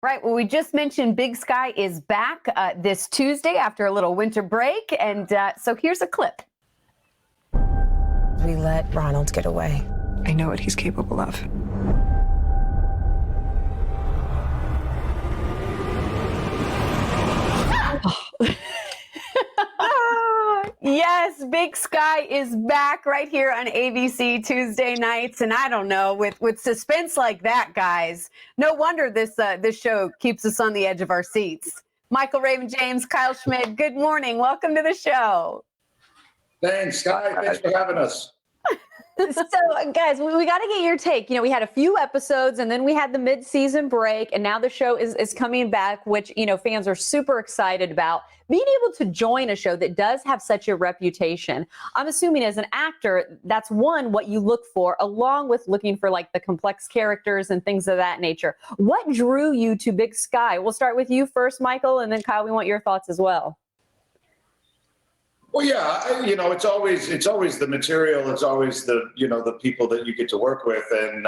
Right. Well, we just mentioned Big Sky is back this Tuesday after a little winter break. And so here's a clip. We let Ronald get away. I know what he's capable of. Yes, Big Sky is back right here on ABC Tuesday nights. And I don't know, with suspense like that, guys, no wonder this show keeps us on the edge of our seats. Michael Raven James, Kyle Schmidt, good morning. Welcome to the show. Thanks, Sky. Thanks for having us. So, guys, we got to get your take. You know, we had a few episodes and then we had the mid-season break, and now the show is coming back, which, you know, fans are super excited about. Being able to join a show that does have such a reputation, I'm assuming as an actor, that's what you look for, along with looking for like the complex characters and things of that nature. What drew you to Big Sky? We'll start with you first, Michael, and then Kyle, we want your thoughts as well. Well, yeah, you know, it's always the material. It's always the people that you get to work with. And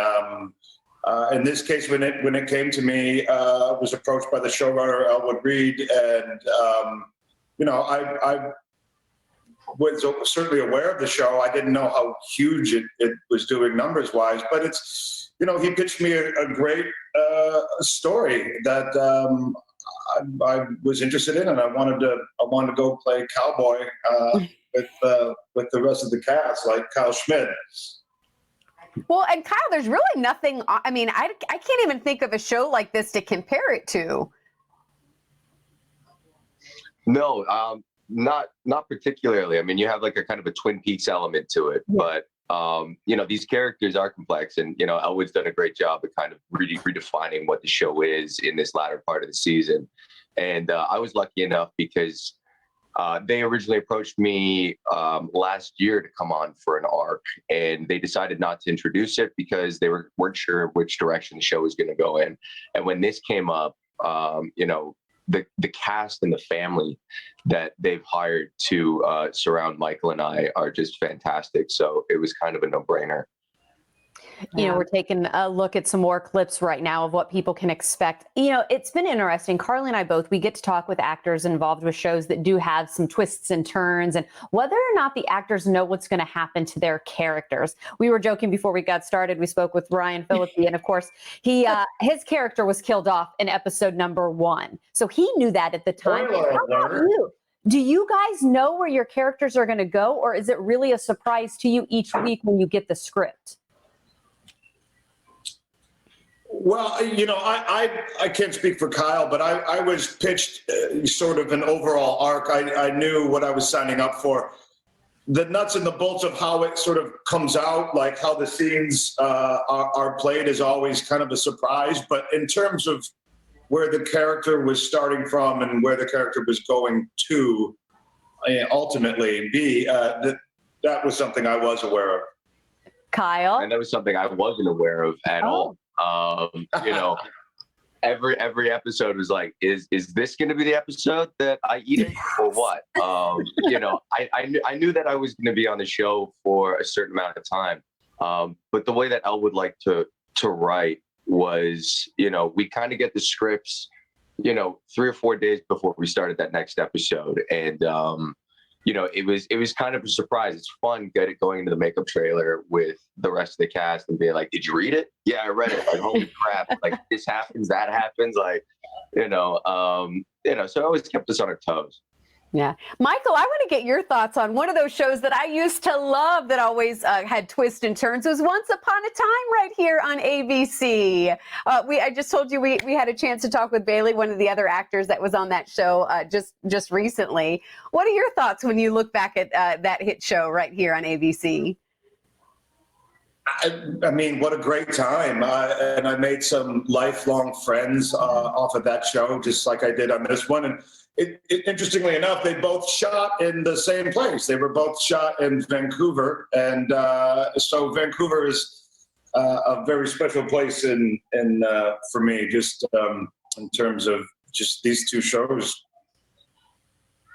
in this case, when it came to me, I was approached by the showrunner Elwood Reed, and you know, I was certainly aware of the show. I didn't know how huge it was doing numbers wise, but it's, you know, he pitched me a great story that I was interested in, and I wanted to go play cowboy with the rest of the cast, like Kyle Schmidt. Well, and Kyle, there's really nothing. I mean, I can't even think of a show like this to compare it to. No, not particularly. I mean, you have like a kind of a Twin Peaks element to it, but you know, these characters are complex, and you know, Elwood's done a great job of kind of really redefining what the show is in this latter part of the season. And I was lucky enough because they originally approached me last year to come on for an arc, and they decided not to introduce it because they weren't sure which direction the show was going to go in. And when this came up, you know, the cast and the family that they've hired to surround Michael and I are just fantastic. So it was kind of a no-brainer. You know, we're taking a look at some more clips right now of what people can expect. You know, it's been interesting. Carly and I both, we get to talk with actors involved with shows that do have some twists and turns, and whether or not the actors know what's going to happen to their characters. We were joking before we got started. We spoke with Ryan Phillippe, and of course, his character was killed off in episode number 1. So he knew that at the time. How about you? Do you guys know where your characters are going to go, or is it really a surprise to you each week when you get the script? Well, you know, I can't speak for Kyle, but I was pitched sort of an overall arc. I knew what I was signing up for. The nuts and the bolts of how it sort of comes out, like how the scenes are played, is always kind of a surprise. But in terms of where the character was starting from and where the character was going to, ultimately that was something I was aware of. Kyle? And that was something I wasn't aware of at all. You know, every episode was like, is this going to be the episode that I eat it or what? You know, I knew that I was going to be on the show for a certain amount of time. But the way that Elle would like to write was, you know, we kind of get the scripts, you know, 3 or 4 days before we started that next episode. And, you know, it was kind of a surprise. It's fun going into the makeup trailer with the rest of the cast and being like, did you read it? Yeah, I read it. Like, holy crap. Like, this happens, that happens. Like, you know, so it always kept us on our toes. Yeah. Michael, I want to get your thoughts on one of those shows that I used to love that always had twists and turns. It was Once Upon a Time right here on ABC. I just told you we had a chance to talk with Bailey, one of the other actors that was on that show just recently. What are your thoughts when you look back at that hit show right here on ABC? I mean, what a great time. And I made some lifelong friends off of that show, just like I did on this one. And interestingly enough, they both shot in the same place. They were both shot in Vancouver. And so Vancouver is a very special place for me, just in terms of just these two shows.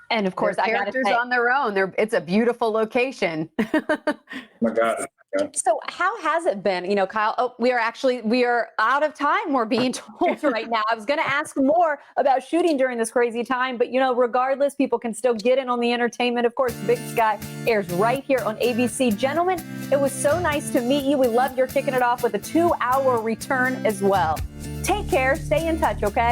And of course, characters on their own. It's a beautiful location. Oh my God. So how has it been? Kyle, we are out of time. We're being told right now. I was going to ask more about shooting during this crazy time, but regardless, people can still get in on the entertainment. Of course, Big Sky airs right here on ABC. Gentlemen, it was so nice to meet you. We loved your kicking it off with a 2-hour return as well. Take care. Stay in touch, okay?